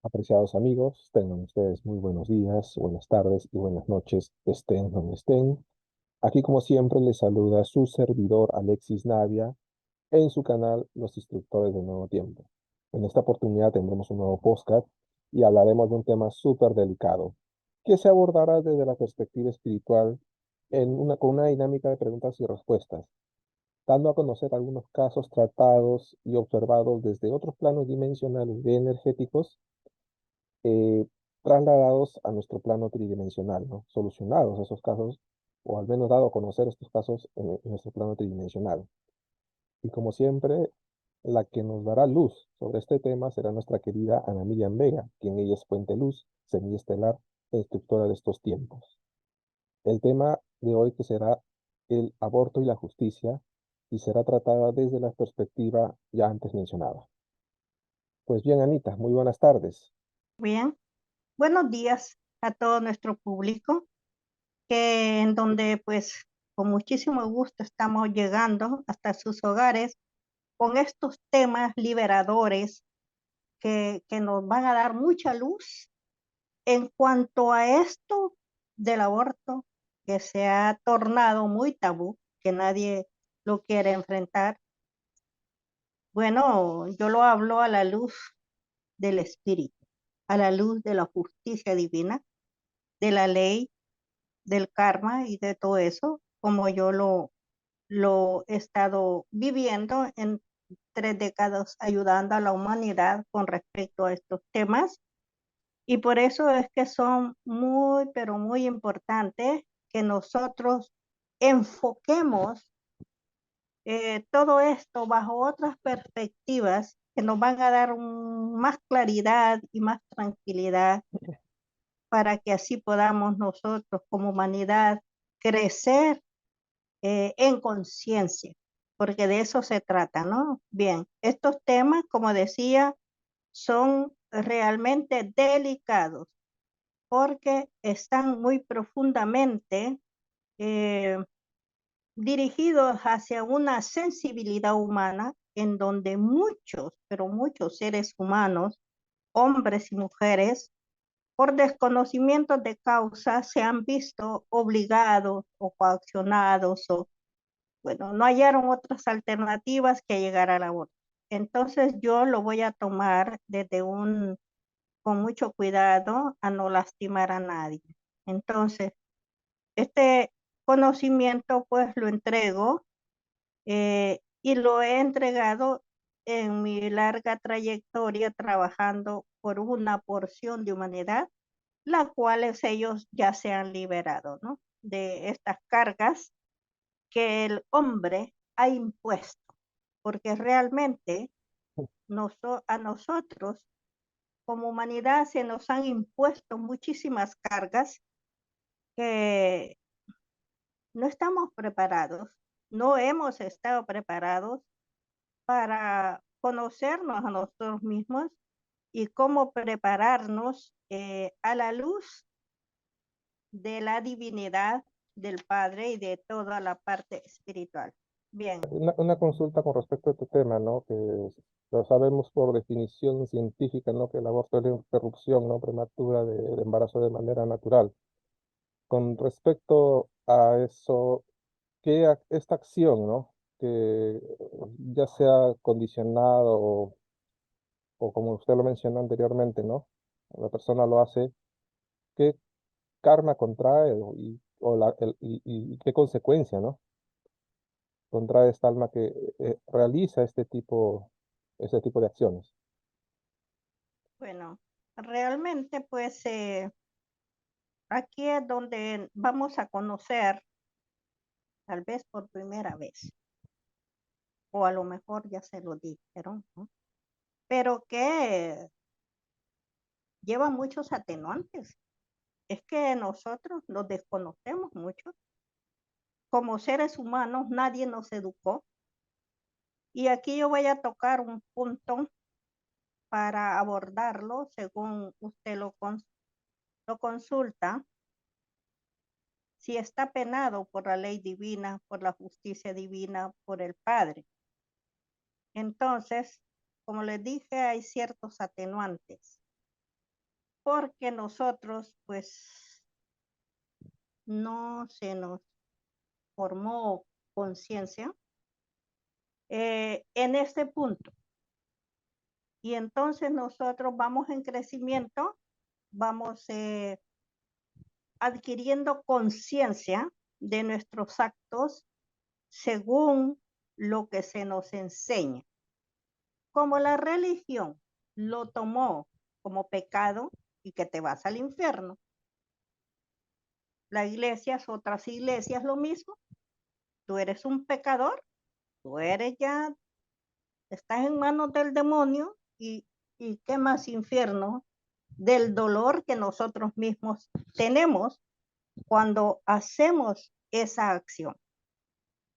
Apreciados amigos, tengan ustedes muy buenos días, buenas tardes y buenas noches, estén donde estén. Aquí, como siempre, les saluda su servidor Alexis Navia en su canal Los Instructores del Nuevo Tiempo. En esta oportunidad tendremos un nuevo podcast y hablaremos de un tema súper delicado que se abordará desde la perspectiva espiritual con una dinámica de preguntas y respuestas, dando a conocer algunos casos tratados y observados desde otros planos dimensionales de energéticos eh, trasladados a nuestro plano tridimensional, ¿no? Solucionados esos casos, o al menos dado a conocer estos casos en nuestro plano tridimensional. Y como siempre, la que nos dará luz sobre este tema será nuestra querida Ana Miriam Vega, quien ella es Puente Luz, semilla estelar e instructora de estos tiempos. El tema de hoy que será el aborto y la justicia y será tratada desde la perspectiva ya antes mencionada. Pues bien, Anita, muy buenas tardes. Bien, buenos días a todo nuestro público, que en donde pues con muchísimo gusto estamos llegando hasta sus hogares con estos temas liberadores que nos van a dar mucha luz en cuanto a esto del aborto, que se ha tornado muy tabú, que nadie lo quiere enfrentar. Bueno, yo lo hablo a la luz del espíritu, a la luz de la justicia divina, de la ley, del karma y de todo eso, como yo lo he estado viviendo en 3 décadas ayudando a la humanidad con respecto a estos temas. Y por eso es que son muy, pero muy importantes que nosotros enfoquemos todo esto bajo otras perspectivas que nos van a dar más claridad y más tranquilidad para que así podamos nosotros como humanidad crecer en conciencia, porque de eso se trata, ¿no? Bien, estos temas, como decía, son realmente delicados porque están muy profundamente eh, dirigidos hacia una sensibilidad humana en donde muchos, pero muchos seres humanos, hombres y mujeres, por desconocimiento de causa, se han visto obligados o coaccionados o bueno, no hallaron otras alternativas que llegar al aborto. Entonces yo lo voy a tomar con mucho cuidado a no lastimar a nadie. Entonces, este conocimiento pues lo entrego y lo he entregado en mi larga trayectoria trabajando por una porción de humanidad, la cual ellos ya se han liberado, ¿no? De estas cargas que el hombre ha impuesto, porque realmente a nosotros como humanidad se nos han impuesto muchísimas cargas que no estamos preparados, no hemos estado preparados para conocernos a nosotros mismos y cómo prepararnos a la luz de la divinidad del Padre y de toda la parte espiritual. Bien. Una consulta con respecto a este tema, ¿no? Que lo sabemos por definición científica, ¿no? Que el aborto es la interrupción, ¿no? Prematura de embarazo de manera natural. Con respecto a eso, esta acción, ¿no? Que ya sea condicionado o como usted lo mencionó anteriormente, ¿no? La persona lo hace, ¿qué karma contrae y qué consecuencia, ¿no? Contrae esta alma que realiza este tipo de acciones. Bueno, realmente pues aquí es donde vamos a conocer, tal vez por primera vez, o a lo mejor ya se lo dijeron, ¿no? Pero que lleva muchos atenuantes. Es que nosotros los desconocemos mucho. Como seres humanos nadie nos educó. Y aquí yo voy a tocar un punto para abordarlo según usted lo consulta. Si está penado por la ley divina, por la justicia divina, por el Padre. Entonces, como les dije, hay ciertos atenuantes. porque nosotros pues no se nos formó conciencia en este punto. Y entonces nosotros vamos en crecimiento, vamos adquiriendo conciencia de nuestros actos según lo que se nos enseña. Como la religión lo tomó como pecado y que te vas al infierno, las iglesias, otras iglesias lo mismo, tú eres un pecador, tú eres ya, estás en manos del demonio y qué más infierno del dolor que nosotros mismos tenemos cuando hacemos esa acción.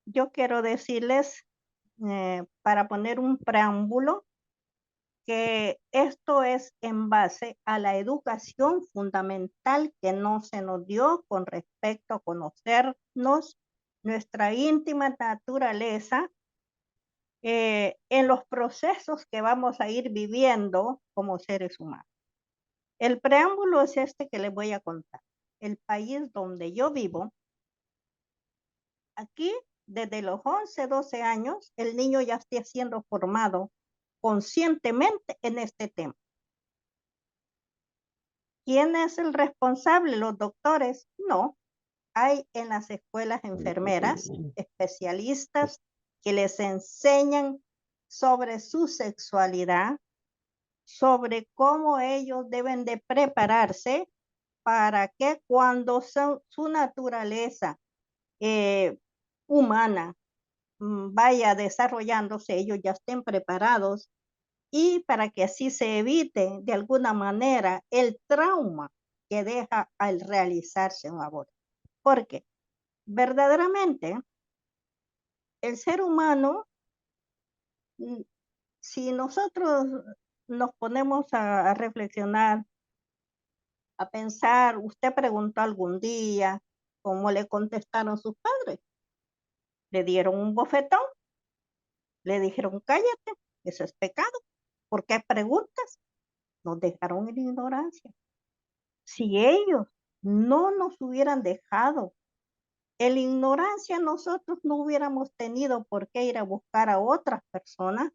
Yo quiero decirles, para poner un preámbulo, que esto es en base a la educación fundamental que no se nos dio con respecto a conocernos, nuestra íntima naturaleza, en los procesos que vamos a ir viviendo como seres humanos. El preámbulo es este que les voy a contar. El país donde yo vivo, aquí desde los 11, 12 años, el niño ya está siendo formado conscientemente en este tema. ¿Quién es el responsable? ¿Los doctores? No. Hay en las escuelas enfermeras, especialistas que les enseñan sobre su sexualidad, sobre cómo ellos deben de prepararse para que cuando su naturaleza humana vaya desarrollándose, ellos ya estén preparados y para que así se evite de alguna manera el trauma que deja al realizarse un aborto. Porque verdaderamente el ser humano, si nosotros nos ponemos a reflexionar, a pensar, usted preguntó algún día cómo le contestaron sus padres. Le dieron un bofetón, le dijeron cállate, eso es pecado. ¿Por qué preguntas? Nos dejaron en ignorancia. Si ellos no nos hubieran dejado en ignorancia, nosotros no hubiéramos tenido por qué ir a buscar a otras personas,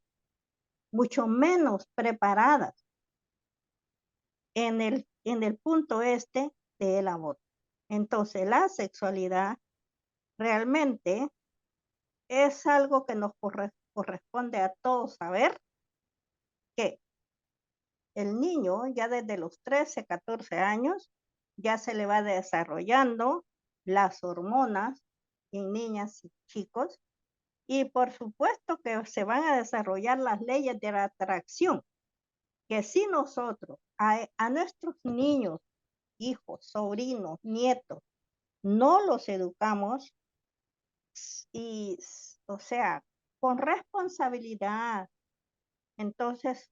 mucho menos preparadas en el punto este del aborto. Entonces, la sexualidad realmente es algo que nos corresponde a todos saber que el niño ya desde los 13, 14 años ya se le va desarrollando las hormonas en niñas y chicos y por supuesto que se van a desarrollar las leyes de la atracción, que si nosotros a nuestros niños, hijos, sobrinos, nietos, no los educamos y, o sea, con responsabilidad, entonces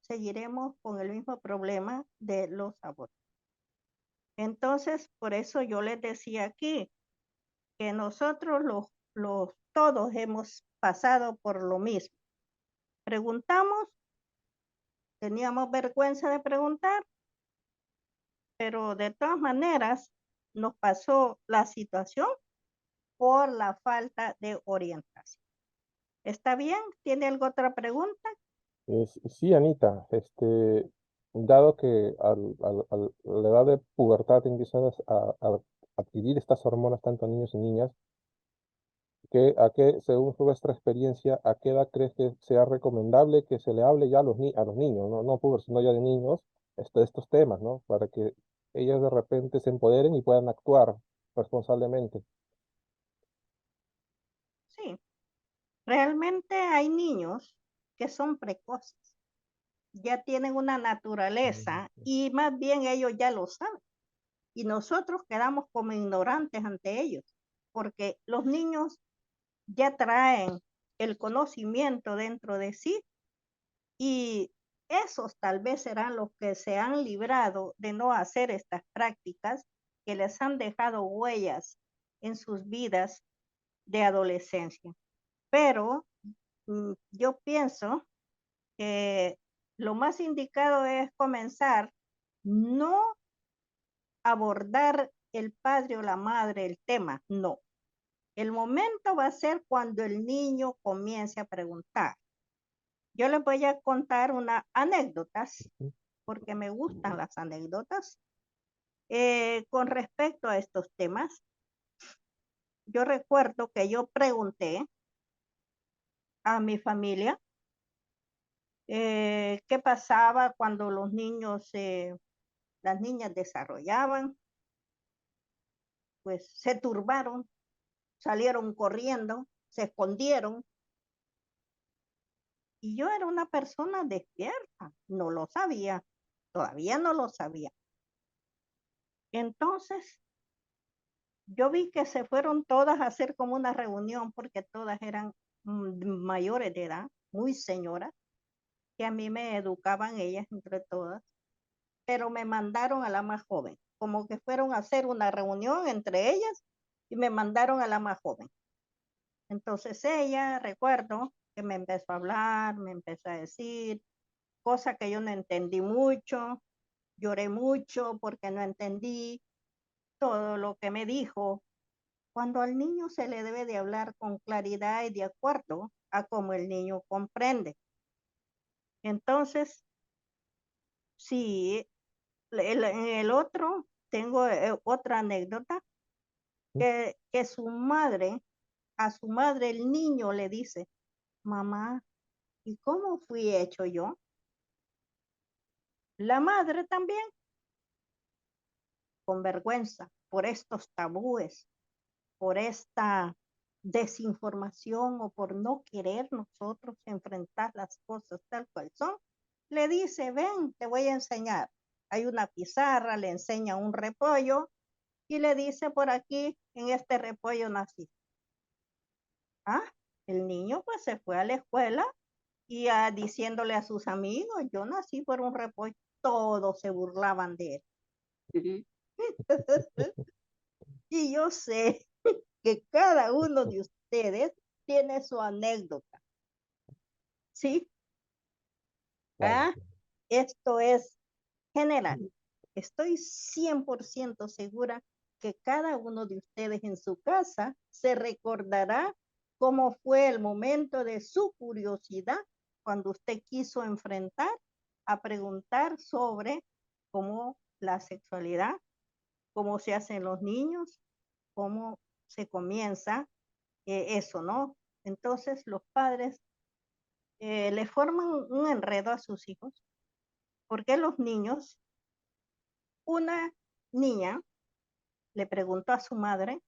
seguiremos con el mismo problema de los abortos. Entonces, por eso yo les decía aquí que nosotros todos hemos pasado por lo mismo. Preguntamos, teníamos vergüenza de preguntar, pero de todas maneras nos pasó la situación por la falta de orientación. ¿Está bien? ¿Tiene alguna otra pregunta? Sí, Anita, dado que a la edad de pubertad empiezan a adquirir estas hormonas tanto niños y niñas, según vuestra experiencia, a qué edad crees que sea recomendable que se le hable ya a los niños, no pubertos, sino ya de niños, estos temas, ¿no? Para que ellos de repente se empoderen y puedan actuar responsablemente. Sí, realmente hay niños que son precoces, ya tienen una naturaleza y más bien ellos ya lo saben. Y nosotros quedamos como ignorantes ante ellos, porque los niños ya traen el conocimiento dentro de sí y esos tal vez serán los que se han librado de no hacer estas prácticas que les han dejado huellas en sus vidas de adolescencia. Pero yo pienso que lo más indicado es comenzar no abordar el padre o la madre el tema, no. El momento va a ser cuando el niño comience a preguntar. Yo les voy a contar unas anécdotas, porque me gustan las anécdotas, con respecto a estos temas. Yo recuerdo que yo pregunté a mi familia qué pasaba cuando los niños, las niñas desarrollaban, pues se turbaron, salieron corriendo, se escondieron. Y yo era una persona despierta, no lo sabía, todavía no lo sabía. Entonces, yo vi que se fueron todas a hacer como una reunión porque todas eran mayores de edad, muy señoras, que a mí me educaban ellas entre todas, pero me mandaron a la más joven, como que fueron a hacer una reunión entre ellas y me mandaron a la más joven. Entonces ella, recuerdo que me empezó a hablar, me empezó a decir cosas que yo no entendí mucho, lloré mucho porque no entendí todo lo que me dijo. Cuando al niño se le debe de hablar con claridad y de acuerdo a cómo el niño comprende. Entonces, sí, en el otro tengo otra anécdota que su madre, a su madre el niño le dice, mamá, ¿y cómo fui hecho yo? La madre también, con vergüenza por estos tabúes, por esta desinformación o por no querer nosotros enfrentar las cosas tal cual son, le dice, ven, te voy a enseñar. Hay una pizarra, le enseña un repollo y le dice, por aquí, en este repollo nací. Ah, el niño pues se fue a la escuela y diciéndole a sus amigos, yo nací por un repollo. Todos se burlaban de él. Y yo sé que cada uno de ustedes tiene su anécdota, ¿sí? Claro, Ah, esto es general. Estoy 100% segura que cada uno de ustedes en su casa se recordará cómo fue el momento de su curiosidad cuando usted quiso enfrentar a preguntar sobre cómo la sexualidad, cómo se hacen los niños, cómo se comienza eso, ¿no? Entonces los padres le forman un enredo a sus hijos porque los niños, una niña le preguntó a su madre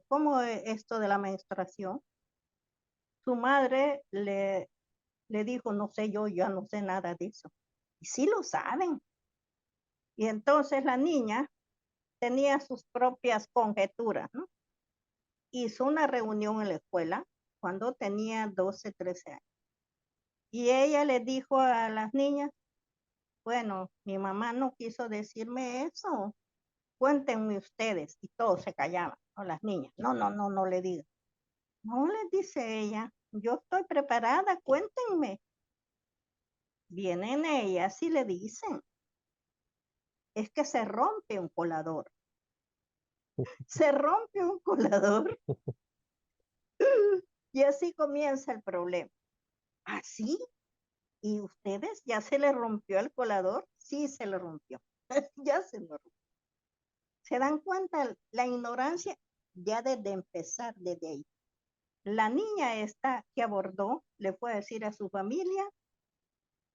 cómo es esto de la menstruación. Su madre le dijo, no sé, yo ya no sé nada de eso. Y sí lo saben. Y entonces la niña tenía sus propias conjeturas, ¿no? Hizo una reunión en la escuela cuando tenía 12, 13 años. Y ella le dijo a las niñas, bueno, mi mamá no quiso decirme eso, cuéntenme ustedes. Y todos se callaban, ¿no? Las niñas, no, no, no, no le digan. No, les dice ella, yo estoy preparada, cuéntenme. Vienen ellas y le dicen, es que se rompe un colador. Se rompe un colador y así comienza el problema. ¿Así? ¿Y ustedes ya se le rompió el colador? Sí, se le rompió. Ya se lo rompió. ¿Se dan cuenta la ignorancia? Ya desde empezar, desde ahí. La niña esta que abordó le fue a decir a su familia,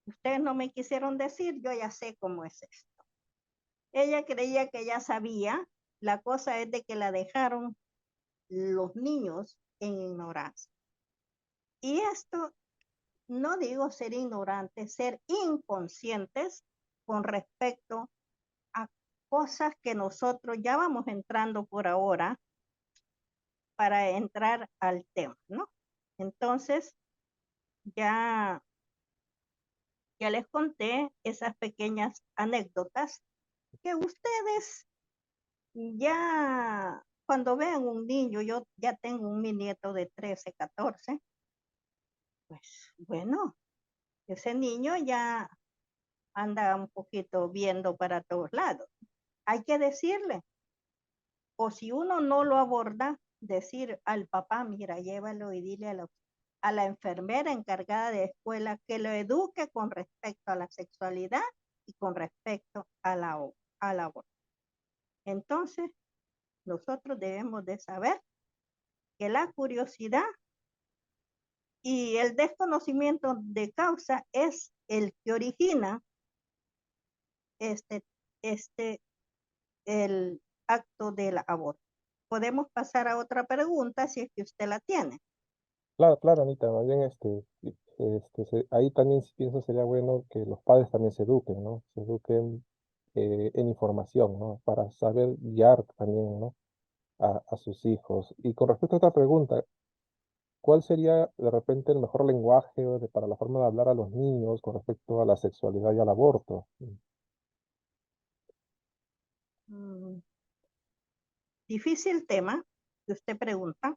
ustedes no me quisieron decir, yo ya sé cómo es esto. Ella creía que ya sabía, la cosa es de que la dejaron los niños en ignorancia. Y esto, no digo ser ignorantes, ser inconscientes con respecto a cosas que nosotros ya vamos entrando por ahora para entrar al tema, ¿no? Entonces, ya, ya les conté esas pequeñas anécdotas que ustedes ya cuando vean un niño, yo ya tengo un mi nieto de 13, 14, pues bueno, ese niño ya anda un poquito viendo para todos lados. Hay que decirle, o si uno no lo aborda, decir al papá, mira, llévalo y dile a la enfermera encargada de escuela que lo eduque con respecto a la sexualidad y con respecto al aborto. Entonces, nosotros debemos de saber que la curiosidad y el desconocimiento de causa es el que origina este, el acto del aborto. Podemos pasar a otra pregunta si es que usted la tiene. Claro, claro, Anita, más bien ahí también sí pienso sería bueno que los padres también se eduquen, ¿no? Se eduquen en información, ¿no? Para saber guiar también, ¿no? A sus hijos. Y con respecto a otra pregunta, ¿cuál sería de repente el mejor lenguaje para la forma de hablar a los niños con respecto a la sexualidad y al aborto? Mm, difícil tema que usted pregunta.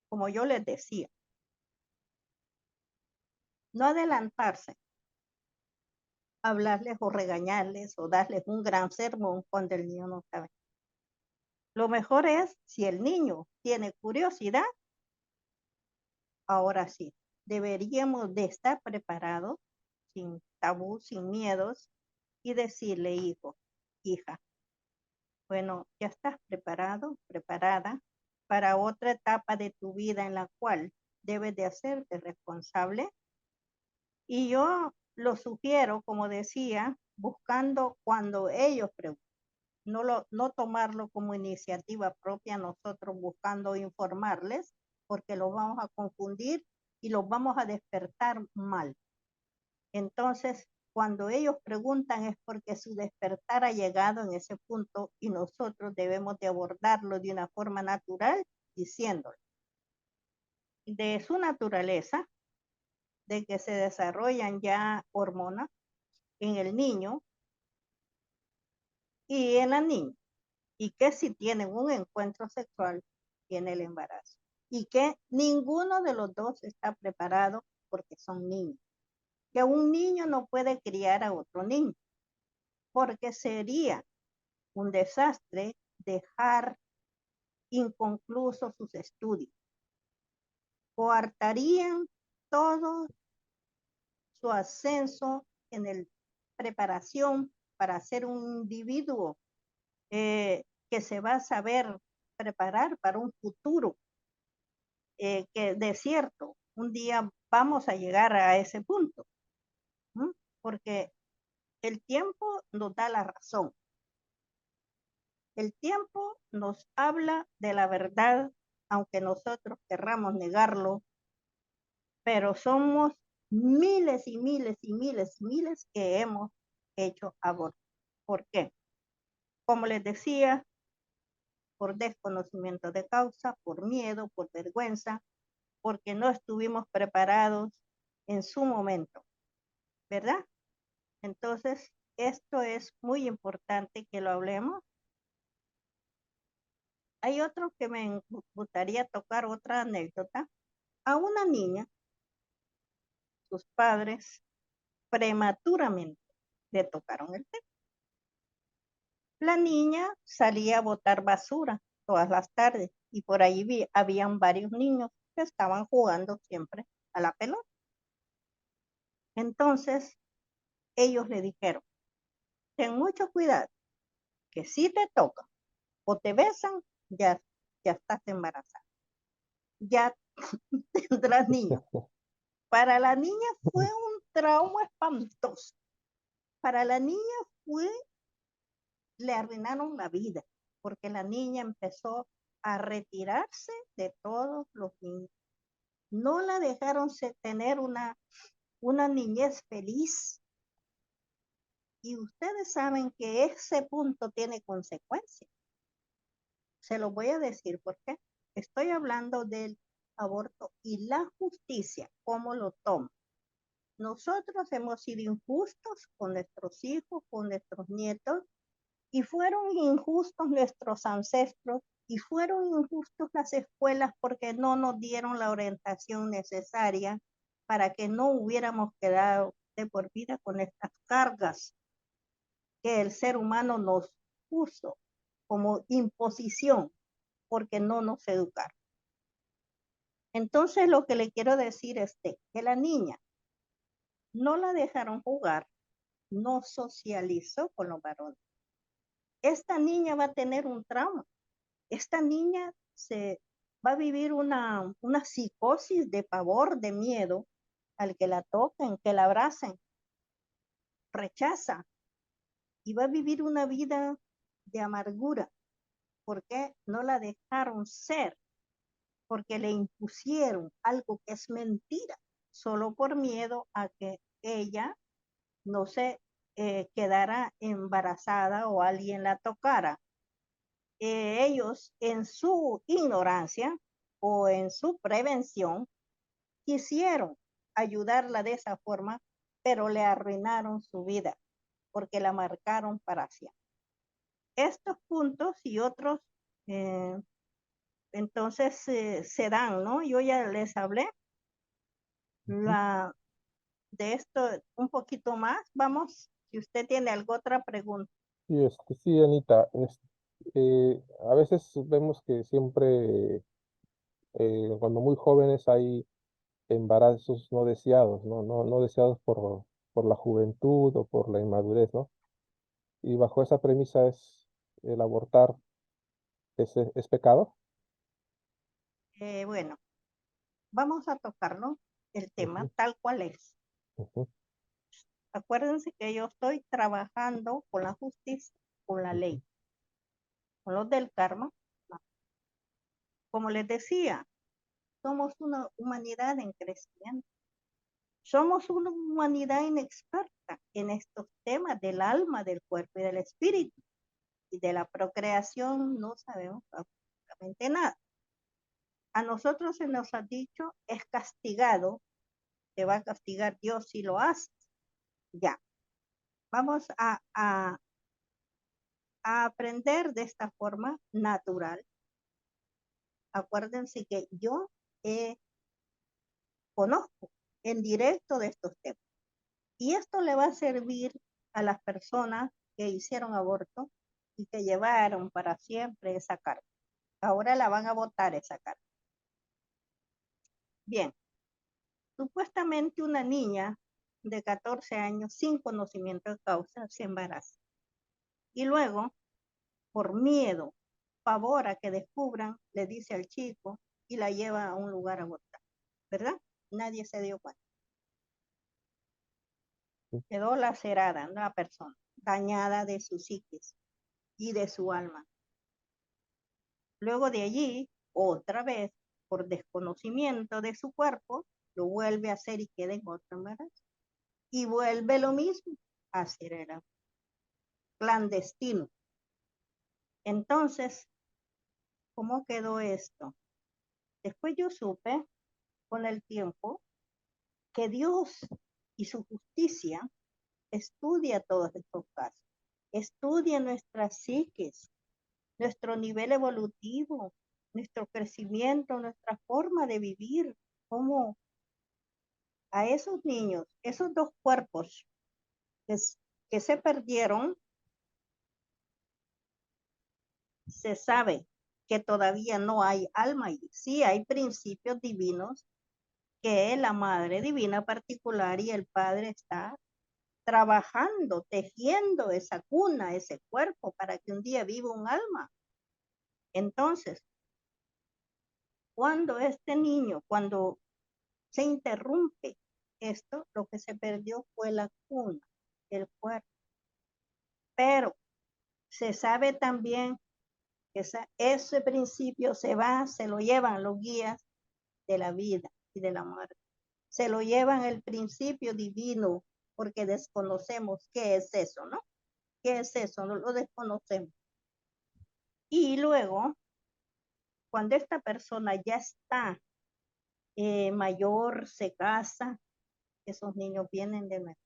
Como yo les decía, no adelantarse, hablarles o regañarles o darles un gran sermón cuando el niño no sabe. Lo mejor es, si el niño tiene curiosidad, ahora sí, deberíamos de estar preparados, sin tabú, sin miedos, y decirle, hijo, hija, bueno, ya estás preparado, preparada para otra etapa de tu vida en la cual debes de hacerte responsable. Y yo lo sugiero, como decía, buscando cuando ellos preguntan, no tomarlo como iniciativa propia, nosotros buscando informarles, porque los vamos a confundir y los vamos a despertar mal. Entonces, cuando ellos preguntan es porque su despertar ha llegado en ese punto y nosotros debemos de abordarlo de una forma natural, diciéndole de su naturaleza, de que se desarrollan ya hormonas en el niño y en la niña, y que si tienen un encuentro sexual, tiene el embarazo, y que ninguno de los dos está preparado porque son niños, que un niño no puede criar a otro niño, porque sería un desastre dejar inconclusos sus estudios, coartarían todo su ascenso en el preparación para ser un individuo que se va a saber preparar para un futuro, que de cierto, un día vamos a llegar a ese punto, ¿no? Porque el tiempo nos da la razón. El tiempo nos habla de la verdad, aunque nosotros querramos negarlo, pero somos miles y miles y miles y miles que hemos hecho aborto. ¿Por qué? Como les decía, por desconocimiento de causa, por miedo, por vergüenza, porque no estuvimos preparados en su momento, ¿verdad? Entonces, esto es muy importante que lo hablemos. Hay otro que me gustaría tocar otra anécdota. A una niña, sus padres prematuramente le tocaron el tema. La niña salía a botar basura todas las tardes y por ahí habían varios niños que estaban jugando siempre a la pelota. Entonces, ellos le dijeron, ten mucho cuidado, que si te tocan o te besan, ya estás embarazada, ya tendrás niños. Para la niña fue un trauma espantoso. Para la niña le arruinaron la vida, porque la niña empezó a retirarse de todos los niños. No la dejaron tener una niñez feliz. Y ustedes saben que ese punto tiene consecuencias. Se lo voy a decir porque estoy hablando del aborto y la justicia, cómo lo toma. Nosotros hemos sido injustos con nuestros hijos, con nuestros nietos, y fueron injustos nuestros ancestros, y fueron injustos las escuelas porque no nos dieron la orientación necesaria para que no hubiéramos quedado de por vida con estas cargas que el ser humano nos puso como imposición porque no nos educaron. Entonces lo que le quiero decir es que la niña no la dejaron jugar, no socializó con los varones. Esta niña va a tener un trauma. Esta niña se va a vivir una psicosis de pavor, de miedo al que la toquen, que la abracen, rechaza y va a vivir una vida de amargura porque no la dejaron ser, porque le impusieron algo que es mentira, solo por miedo a que ella no se quedara embarazada o alguien la tocara. Ellos en su ignorancia o en su prevención quisieron ayudarla de esa forma, pero le arruinaron su vida porque la marcaron para siempre. Estos puntos y otros entonces se dan, ¿no? Yo ya les hablé de esto un poquito más. Vamos, si usted tiene alguna otra pregunta. Y sí, Anita, a veces vemos que siempre, cuando muy jóvenes hay embarazos no deseados, ¿no? No deseados por la juventud o por la inmadurez, ¿no? Y bajo esa premisa es el abortar, ¿es pecado? Bueno, vamos a tocarlo el tema Ujú, tal cual es. ujú, Acuérdense que yo estoy trabajando con la justicia, con la ujú. ley, con los del karma. Como les decía, somos una humanidad en crecimiento. Somos una humanidad inexperta en estos temas del alma, del cuerpo y del espíritu. Y de la procreación no sabemos absolutamente nada. A nosotros se nos ha dicho, es castigado, te va a castigar Dios si lo haces. Ya, vamos a aprender de esta forma natural. Acuérdense que yo conozco en directo de estos temas. Y esto le va a servir a las personas que hicieron aborto y que llevaron para siempre esa carga. Ahora la van a votar esa carga. Bien, supuestamente una niña de 14 años sin conocimiento de causa se embaraza. Y luego, por miedo, pavor a que descubran, le dice al chico y la lleva a un lugar a abortar. ¿Verdad? Nadie se dio cuenta. Quedó lacerada la persona, dañada de su psiquis y de su alma. Luego de allí, otra vez, por desconocimiento de su cuerpo, lo vuelve a hacer y queda en otro embarazo. Y vuelve lo mismo, a hacer el clandestino. Entonces, ¿cómo quedó esto? Después yo supe, con el tiempo, que Dios y su justicia estudia todos estos casos. Estudia nuestra psiquis, nuestro nivel evolutivo, nuestro crecimiento, nuestra forma de vivir, cómo a esos niños, esos dos cuerpos que se perdieron, se sabe que todavía no hay alma y sí hay principios divinos que la madre divina particular y el padre está trabajando, tejiendo esa cuna, ese cuerpo para que un día viva un alma. Entonces, cuando este niño, cuando se interrumpe esto, lo que se perdió fue la cuna, el cuerpo. Pero se sabe también que ese principio se lo llevan los guías de la vida y de la muerte. Se lo llevan el principio divino porque desconocemos qué es eso, ¿no? ¿Qué es eso? No lo desconocemos. Y luego, cuando esta persona ya está mayor, se casa, esos niños vienen de nuevo.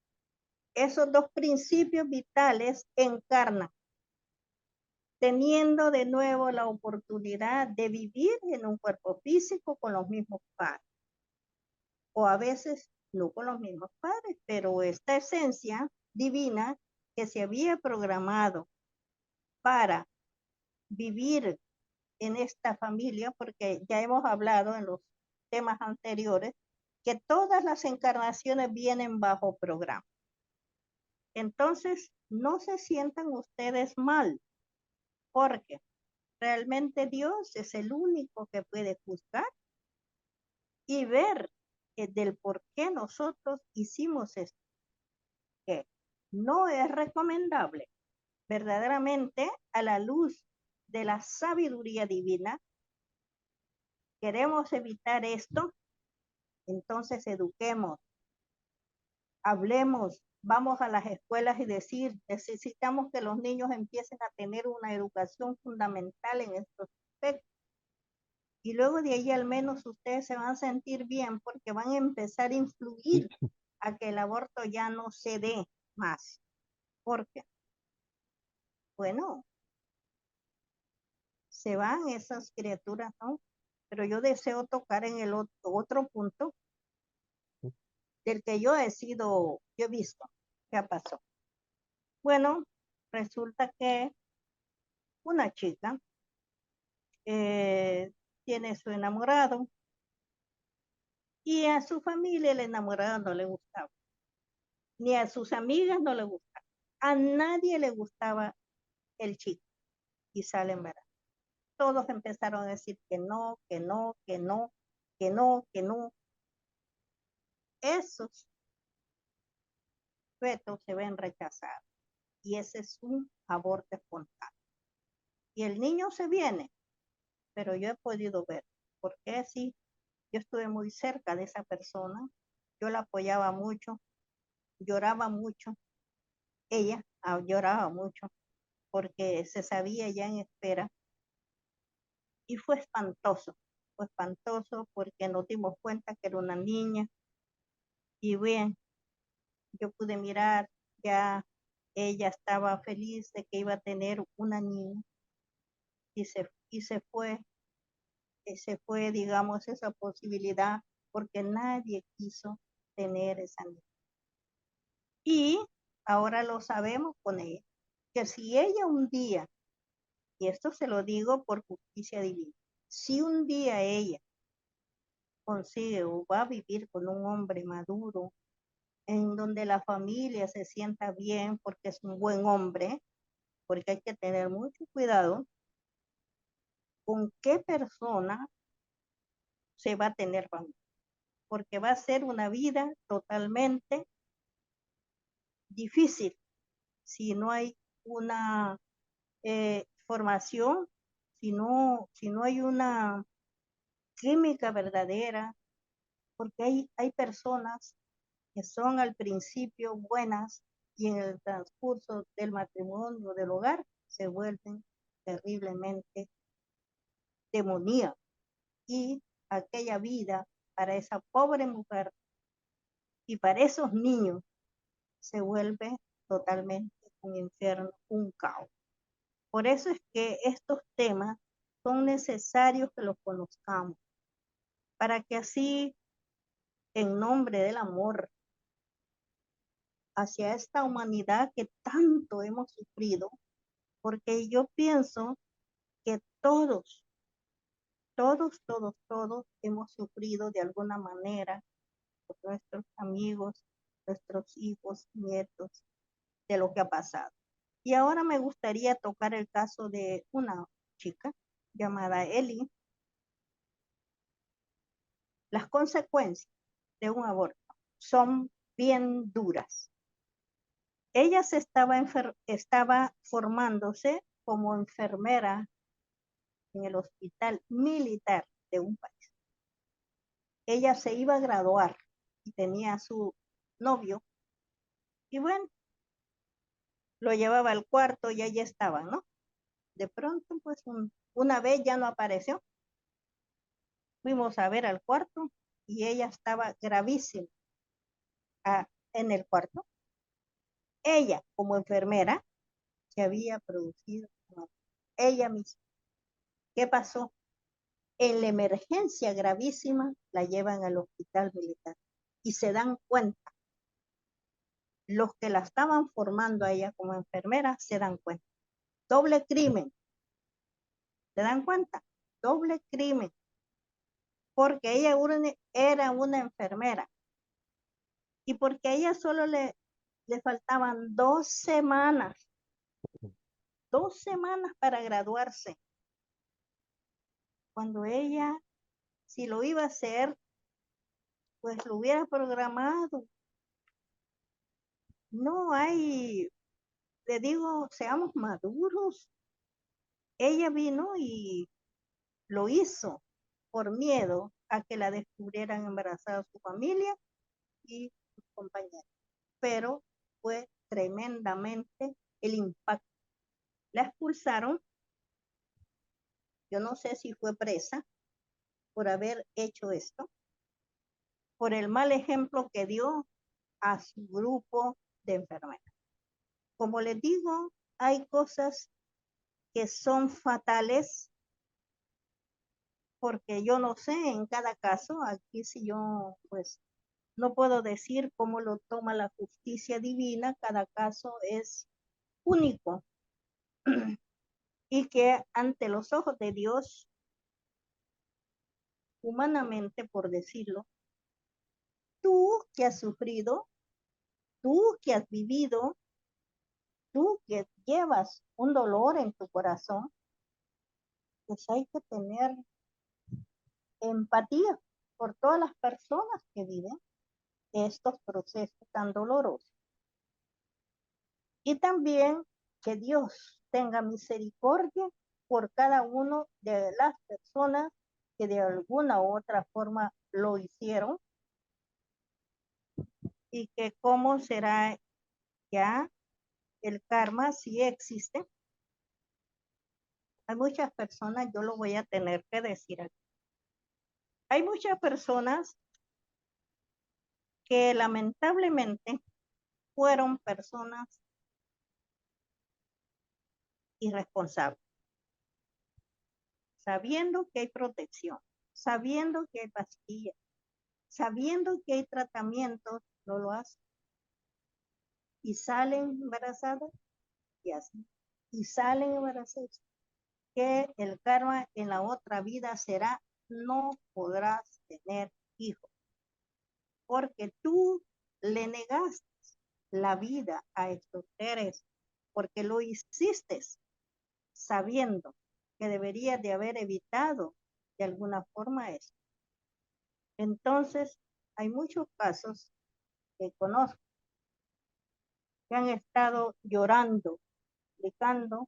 Esos dos principios vitales encarnan, teniendo de nuevo la oportunidad de vivir en un cuerpo físico con los mismos padres. O a veces no con los mismos padres, pero esta esencia divina que se había programado para vivir en esta familia, porque ya hemos hablado en los temas anteriores, que todas las encarnaciones vienen bajo programa. Entonces, no se sientan ustedes mal, porque realmente Dios es el único que puede juzgar y ver del por qué nosotros hicimos esto, que no es recomendable. Verdaderamente, a la luz de la sabiduría divina, queremos evitar esto, entonces eduquemos, hablemos, vamos a las escuelas y decir, necesitamos que los niños empiecen a tener una educación fundamental en estos aspectos. Y luego de ahí al menos ustedes se van a sentir bien porque van a empezar a influir a que el aborto ya no se dé más. Porque, bueno, se van esas criaturas, ¿no? Pero yo deseo tocar en el otro punto del que yo he visto, ¿qué pasó? Bueno, resulta que una chica tiene su enamorado y a su familia el enamorado no le gustaba, ni a sus amigas no le gustaba, a nadie le gustaba el chico y salen verdad. Todos empezaron a decir que no, que no, que no, que no, que no. Esos fetos se ven rechazados y ese es un aborto espontáneo. Y el niño se viene, pero yo he podido ver, porque sí, yo estuve muy cerca de esa persona, yo la apoyaba mucho, lloraba mucho, ella lloraba mucho, porque se sabía ya en espera, y fue espantoso porque nos dimos cuenta que era una niña, y bien, yo pude mirar, ya ella estaba feliz de que iba a tener una niña, y se fue, digamos, esa posibilidad, porque nadie quiso tener esa niña. Y ahora lo sabemos con ella, que si ella un día, y esto se lo digo por justicia divina, si un día ella consigue o va a vivir con un hombre maduro, en donde la familia se sienta bien porque es un buen hombre, porque hay que tener mucho cuidado con qué persona se va a tener familia, porque va a ser una vida totalmente difícil si no hay una formación, si no hay una química verdadera, porque hay personas que son al principio buenas y en el transcurso del matrimonio, del hogar, se vuelven terriblemente demoníacas. Y aquella vida para esa pobre mujer y para esos niños se vuelve totalmente un infierno, un caos. Por eso es que estos temas son necesarios que los conozcamos, para que así, en nombre del amor hacia esta humanidad que tanto hemos sufrido, porque yo pienso que todos hemos sufrido de alguna manera por nuestros amigos, nuestros hijos, nietos, de lo que ha pasado. Y ahora me gustaría tocar el caso de una chica llamada Eli. Las consecuencias de un aborto son bien duras. Ella estaba formándose como enfermera en el hospital militar de un país. Ella se iba a graduar y tenía a su novio, y bueno, lo llevaba al cuarto y allí estaban, ¿no? De pronto, pues una vez ya no apareció. Fuimos a ver al cuarto y ella estaba gravísima en el cuarto. Ella, como enfermera, se había producido ella misma. ¿Qué pasó? En la emergencia gravísima la llevan al hospital militar. y se dan cuenta. Los que la estaban formando a ella como enfermera se dan cuenta. Doble crimen. ¿Se dan cuenta? Doble crimen. Porque ella era una enfermera. Y porque a ella solo le faltaban 2 semanas. 2 semanas para graduarse. Cuando ella, si lo iba a hacer, pues lo hubiera programado. No hay, le digo, seamos maduros. Ella vino y lo hizo por miedo a que la descubrieran embarazada su familia y sus compañeros. Pero fue tremendamente el impacto. La expulsaron, yo no sé si fue presa por haber hecho esto, por el mal ejemplo que dio a su grupo de enfermeras. Como les digo, hay cosas que son fatales, porque yo no sé en cada caso, aquí si yo pues no puedo decir cómo lo toma la justicia divina, cada caso es único y que ante los ojos de Dios, humanamente por decirlo, tú que has sufrido, tú que has vivido, tú que llevas un dolor en tu corazón, pues hay que tener empatía por todas las personas que viven estos procesos tan dolorosos. Y también que Dios tenga misericordia por cada uno de las personas que de alguna u otra forma lo hicieron y que cómo será ya el karma si existe. Hay muchas personas, yo lo voy a tener que decir aquí. Hay muchas personas que lamentablemente fueron personas irresponsables, sabiendo que hay protección, sabiendo que hay pastillas, sabiendo que hay tratamientos, no lo hacen. Y salen embarazadas y hacen. Y salen embarazadas. Que el karma en la otra vida será, no podrás tener hijos. Porque tú le negaste la vida a estos seres, porque lo hiciste sabiendo que deberías de haber evitado de alguna forma eso. Entonces, hay muchos casos que conozco que han estado llorando, explicando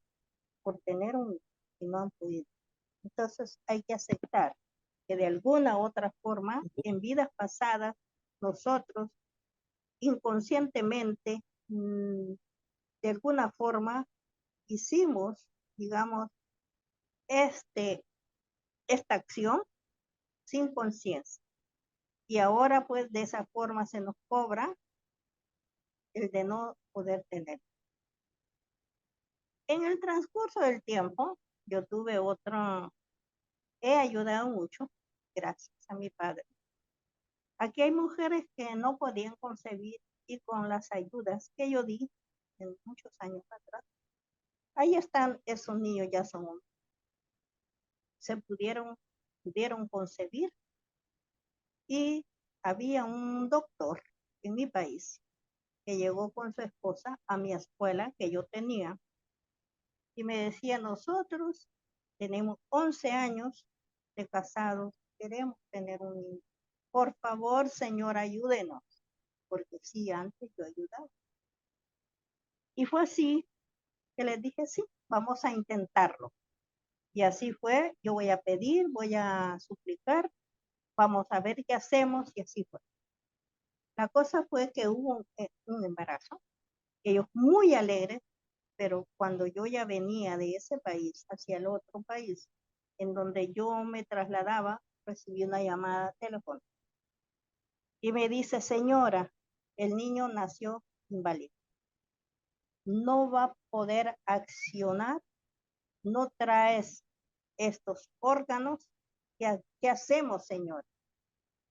por tener un y no han podido. Entonces, hay que aceptar que de alguna u otra forma, en vidas pasadas, nosotros inconscientemente, de alguna forma, hicimos, digamos, esta acción sin conciencia. Y ahora, pues, de esa forma se nos cobra el de no poder tener. En el transcurso del tiempo, yo tuve he ayudado mucho, gracias a mi padre. Aquí hay mujeres que no podían concebir y con las ayudas que yo di en muchos años atrás, ahí están esos niños, ya son, se pudieron concebir. Y había un doctor en mi país que llegó con su esposa a mi escuela que yo tenía y me decía, nosotros tenemos 11 años de casados, queremos tener un niño. Por favor, señor, ayúdenos, porque sí, antes yo ayudaba. Y fue así que les dije, sí, vamos a intentarlo. Y así fue, yo voy a pedir, voy a suplicar, vamos a ver qué hacemos, y así fue. La cosa fue que hubo un embarazo, ellos muy alegres, pero cuando yo ya venía de ese país hacia el otro país, en donde yo me trasladaba, recibí una llamada telefónica. Y me dice, señora, el niño nació inválido. No va a poder accionar, no traes estos órganos. ¿Qué hacemos, señor?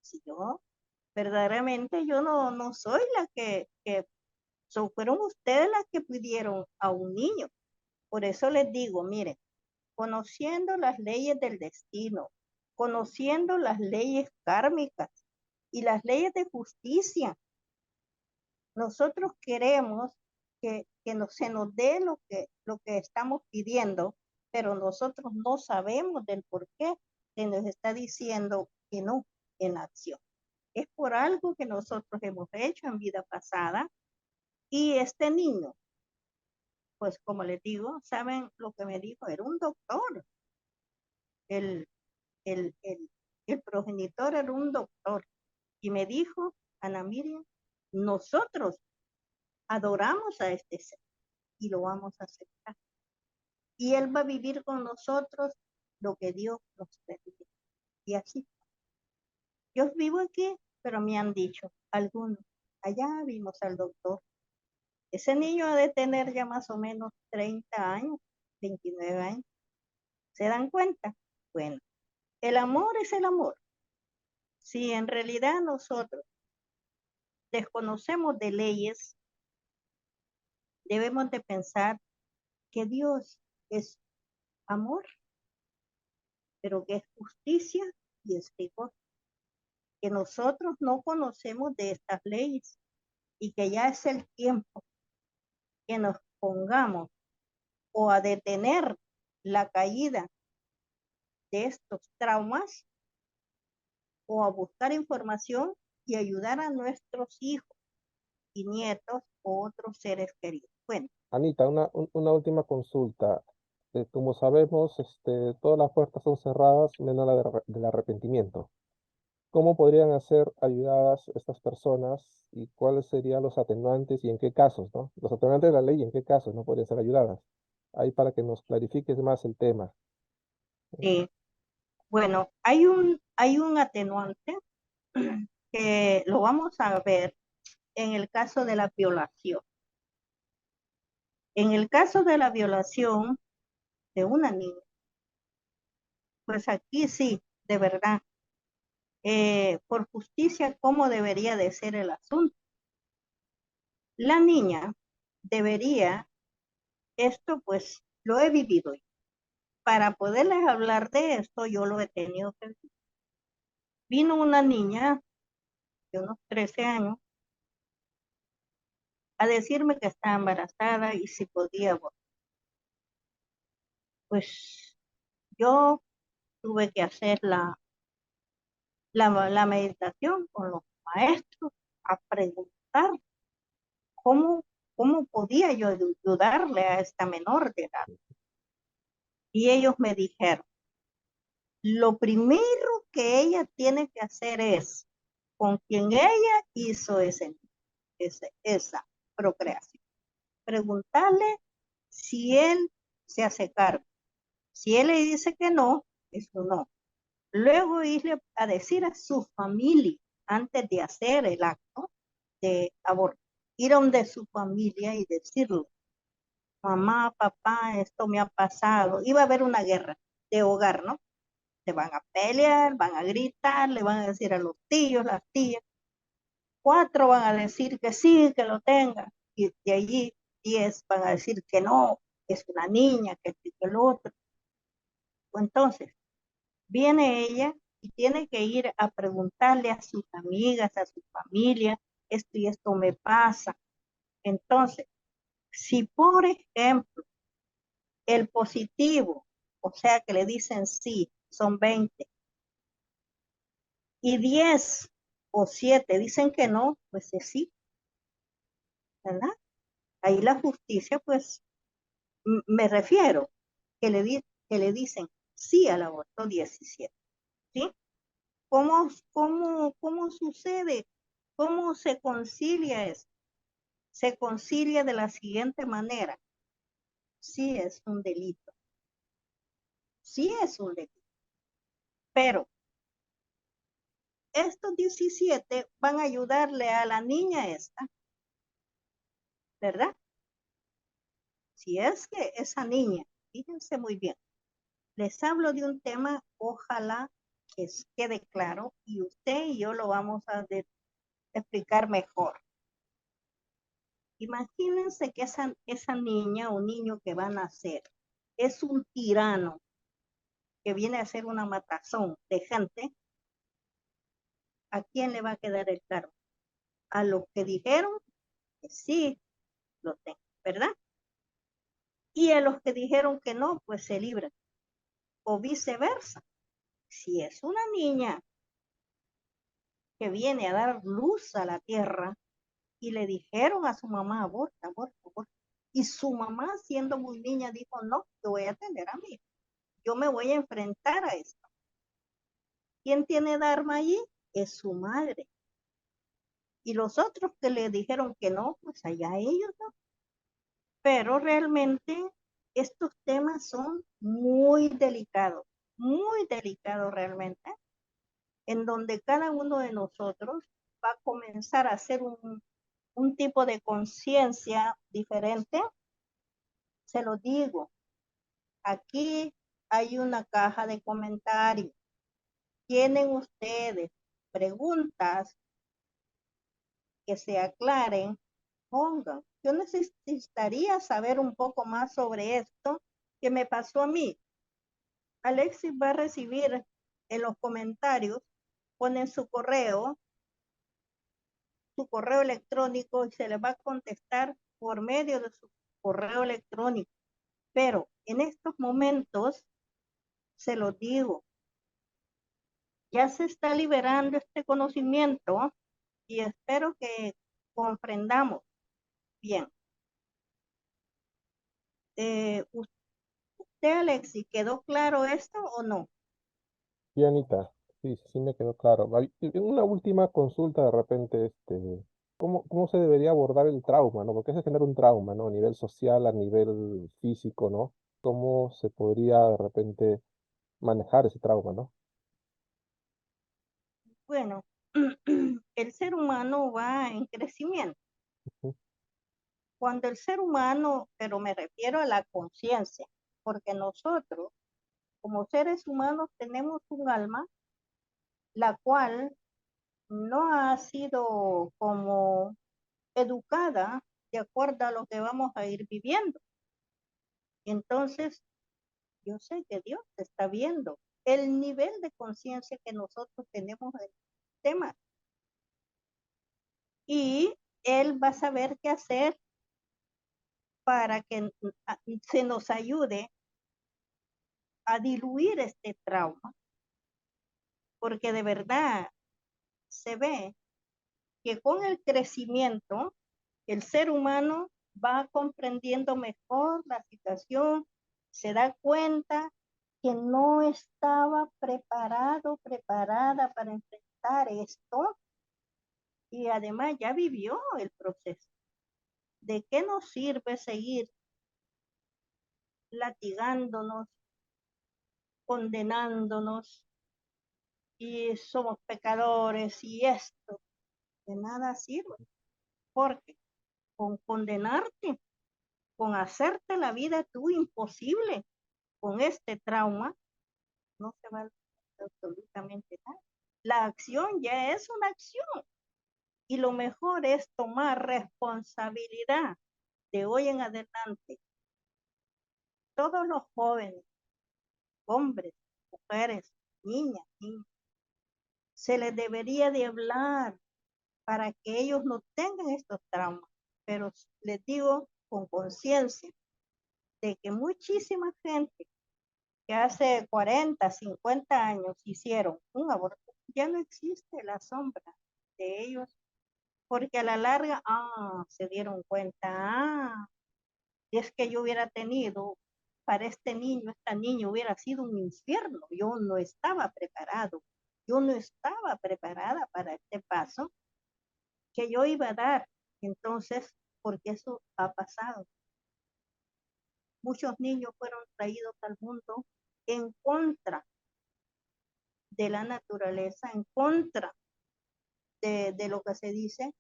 Si yo verdaderamente yo no soy la fueron ustedes las que pidieron a un niño. Por eso les digo, miren, conociendo las leyes del destino, conociendo las leyes kármicas y las leyes de justicia, nosotros queremos se nos dé lo que estamos pidiendo, pero nosotros no sabemos del por qué se nos está diciendo que no en acción. Es por algo que nosotros hemos hecho en vida pasada y este niño, pues como les digo, ¿saben lo que me dijo? Era un doctor. El, el, el, el progenitor era un doctor y me dijo, Ana Miriam, nosotros adoramos a este ser y lo vamos a aceptar. Y él va a vivir con nosotros lo que Dios nos permite. Y así. Yo vivo aquí, pero me han dicho algunos, allá vimos al doctor. Ese niño ha de tener ya más o menos 30 años, 29 años. ¿Se dan cuenta? Bueno, el amor es el amor. Si en realidad nosotros desconocemos de leyes, debemos de pensar que Dios es amor, pero que es justicia y es rigor. Que nosotros no conocemos de estas leyes y que ya es el tiempo que nos pongamos o a detener la caída de estos traumas o a buscar información y ayudar a nuestros hijos y nietos o otros seres queridos. Bueno, Anita, una última consulta. Como sabemos, todas las puertas son cerradas, menos la del arrepentimiento. ¿Cómo podrían ser ayudadas estas personas y cuáles serían los atenuantes y en qué casos, ¿no? Los atenuantes de la ley y en qué casos no podrían ser ayudadas. Ahí para que nos clarifiques más el tema. bueno, hay un atenuante que lo vamos a ver en el caso de la violación. En el caso de la violación de una niña, pues aquí sí, de verdad, por justicia, ¿cómo debería de ser el asunto? La niña debería, esto pues lo he vivido. Para poderles hablar de esto, yo lo he tenido que vivir. Vino una niña de unos 13 años a decirme que estaba embarazada y si podía abortar. Pues yo tuve que hacer la meditación con los maestros a preguntar cómo, cómo podía yo ayudarle a esta menor de edad. Y ellos me dijeron, lo primero que ella tiene que hacer es con quien ella hizo esa procreación. Preguntarle si él se hace cargo. Si él le dice que no, eso no. Luego irle a decir a su familia antes de hacer el acto de aborto. Ir donde su familia y decirle, mamá, papá, esto me ha pasado. Iba a haber una guerra de hogar, ¿no? Se van a pelear, van a gritar, le van a decir a los tíos, las tías. 4 van a decir que sí, que lo tenga. Y de allí 10 van a decir que no, que es una niña, que el otro. Entonces, viene ella y tiene que ir a preguntarle a sus amigas, a su familia, esto y esto me pasa. Entonces, si por ejemplo el positivo, o sea que le dicen sí, son 20, y 10 o 7 dicen que no, pues es sí, ¿verdad? Ahí la justicia, pues, me refiero, que le dicen sí al aborto 17, ¿sí? ¿Cómo sucede? ¿Cómo se concilia eso? Se concilia de la siguiente manera. Sí es un delito. Sí es un delito. Pero estos 17 van a ayudarle a la niña esta, ¿verdad? Si es que esa niña, fíjense muy bien, les hablo de un tema, ojalá que quede claro y usted y yo lo vamos a explicar mejor. Imagínense que esa niña o niño que va a nacer es un tirano que viene a hacer una matazón de gente. ¿A quién le va a quedar el cargo? A los que dijeron que sí lo tengo, ¿verdad? Y a los que dijeron que no, pues se libran. O viceversa. Si es una niña que viene a dar luz a la tierra y le dijeron a su mamá, aborta, aborta, aborta. Y su mamá, siendo muy niña, dijo, no, yo voy a atender a mí. Yo me voy a enfrentar a esto. ¿Quién tiene Dharma allí? Es su madre. Y los otros que le dijeron que no, pues allá ellos, ¿no? Pero realmente estos temas son muy delicados realmente, en donde cada uno de nosotros va a comenzar a hacer un tipo de conciencia diferente. Se lo digo, aquí hay una caja de comentarios. ¿Tienen ustedes preguntas que se aclaren? Pongan. Yo necesitaría saber un poco más sobre esto que me pasó a mí. Alexis va a recibir en los comentarios, ponen su correo electrónico y se le va a contestar por medio de su correo electrónico. Pero en estos momentos, se lo digo, ya se está liberando este conocimiento y espero que comprendamos bien. ¿Usted, Alexis, quedó claro esto o no? Sí, Anita, sí, sí me quedó claro. Una última consulta de repente, ¿cómo se debería abordar el trauma, ¿no? Porque se genera un trauma, ¿no? A nivel social, a nivel físico, ¿no? ¿Cómo se podría de repente manejar ese trauma, ¿no? Bueno, el ser humano va en crecimiento. Ujú. Cuando el ser humano, pero me refiero a la conciencia, porque nosotros, como seres humanos, tenemos un alma, la cual no ha sido como educada de acuerdo a lo que vamos a ir viviendo. Entonces, yo sé que Dios está viendo el nivel de conciencia que nosotros tenemos en el tema y Él va a saber qué hacer para que se nos ayude a diluir este trauma, porque de verdad se ve que con el crecimiento el ser humano va comprendiendo mejor la situación, se da cuenta que no estaba preparada para enfrentar esto y además ya vivió el proceso. ¿De qué nos sirve seguir latigándonos, condenándonos y somos pecadores y esto? De nada sirve, porque con condenarte, con hacerte la vida tú imposible, con este trauma, no se va a hacer absolutamente nada. La acción ya es una acción y lo mejor es tomar responsabilidad de hoy en adelante. Todos los jóvenes, hombres, mujeres, niñas, niños, se les debería de hablar para que ellos no tengan estos traumas. Pero les digo con conciencia de que muchísima gente que hace 40, 50 años hicieron un aborto, ya no existe la sombra de ellos, porque a la larga, se dieron cuenta, es que yo hubiera tenido, para este niño, esta niña hubiera sido un infierno, yo no estaba preparado, yo no estaba preparada para este paso que yo iba a dar, entonces, porque eso ha pasado. Muchos niños fueron traídos al mundo en contra de la naturaleza, en contra de lo que se dice,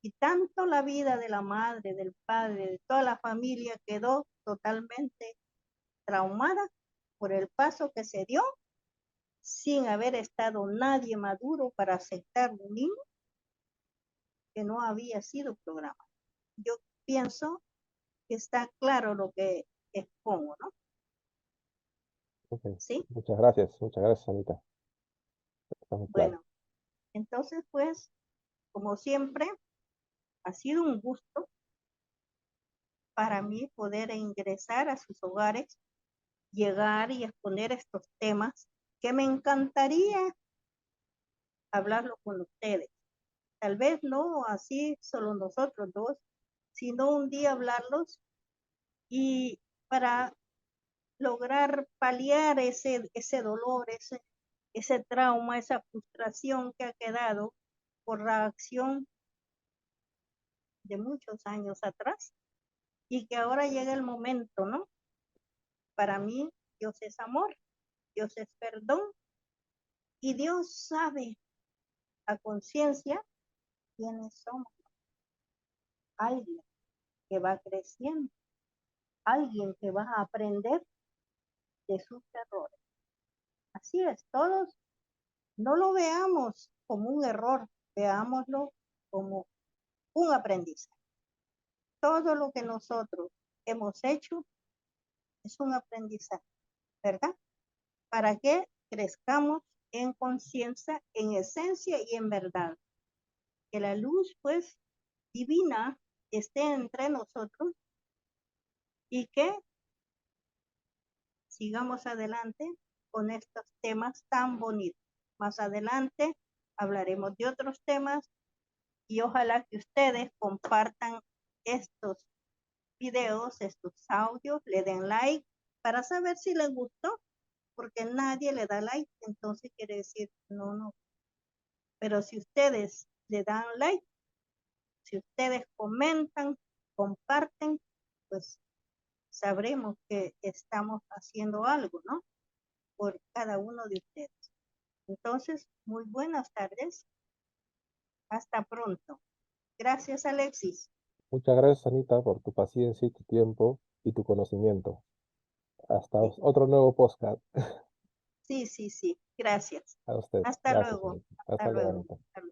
y tanto la vida de la madre, del padre, de toda la familia quedó totalmente traumada por el paso que se dio sin haber estado nadie maduro para aceptar un niño que no había sido programado. Yo pienso que está claro lo que expongo, ¿no? Ok. ¿Sí? Muchas gracias, Anita. Está muy claro. Bueno, entonces pues, como siempre, ha sido un gusto para mí poder ingresar a sus hogares, llegar y exponer estos temas que me encantaría hablarlo con ustedes. Tal vez no así solo nosotros dos, sino un día hablarlos y para lograr paliar ese dolor, ese trauma, esa frustración que ha quedado por la acción de muchos años atrás y que ahora llega el momento, ¿no? Para mí, Dios es amor, Dios es perdón y Dios sabe a conciencia quiénes somos. Alguien que va creciendo, alguien que va a aprender de sus errores. Así es, todos no lo veamos como un error, veámoslo como un aprendizaje. Todo lo que nosotros hemos hecho es un aprendizaje, ¿verdad? Para que crezcamos en conciencia, en esencia y en verdad. Que la luz, pues, divina esté entre nosotros y que sigamos adelante con estos temas tan bonitos. Más adelante hablaremos de otros temas y ojalá que ustedes compartan estos videos, estos audios, le den like para saber si les gustó, porque nadie le da like, entonces quiere decir no, no. Pero si ustedes le dan like, si ustedes comentan, comparten, pues sabremos que estamos haciendo algo, ¿no? Por cada uno de ustedes. Entonces, muy buenas tardes. Hasta pronto. Gracias, Alexis. Muchas gracias, Anita, por tu paciencia y tu tiempo y tu conocimiento. Hasta Sí, otro nuevo podcast. sí, sí, sí. Gracias. A usted. Hasta Gracias, luego. Anita. Hasta Hasta luego, luego. Anita. Hasta luego.